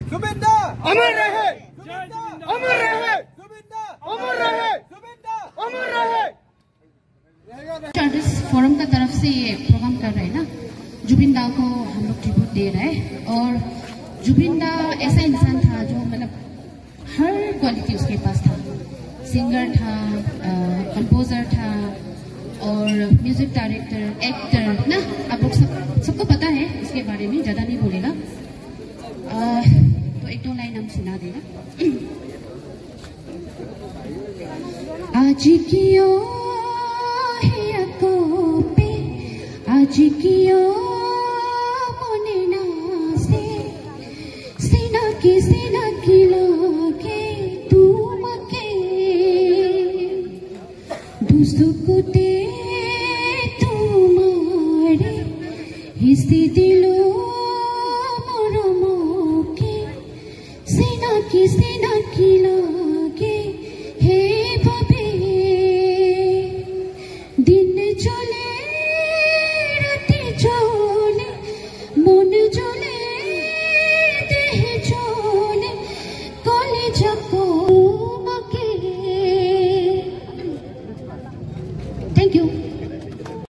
जुबिन दा अमर रहे, अमर रहे, जुबिन दा अमर रहे, जुबिन दा अमर रहे। आर्टिस्ट फोरम का तरफ से ये प्रोग्राम कर रहे हैं ना, जुबिन दा को हम लोग ट्रिब्यूट दे रहे हैं। और जुबिन दा ऐसा इंसान था जो मतलब हर क्वालिटी उसके पास था। सिंगर था, कंपोजर था और म्यूजिक डायरेक्टर, एक्टर ना। आप लोग सबको पता है इसके बारे में, ज्यादा नहीं बोलेगा। तो एक दो लाइन हम सुना देगा। आज कियो है पे, आज कियो मने नासे, सेना की लागे तुमके दुसुकुते तुम्हारे हिस्से दिलो मोरमोके, सेना की ला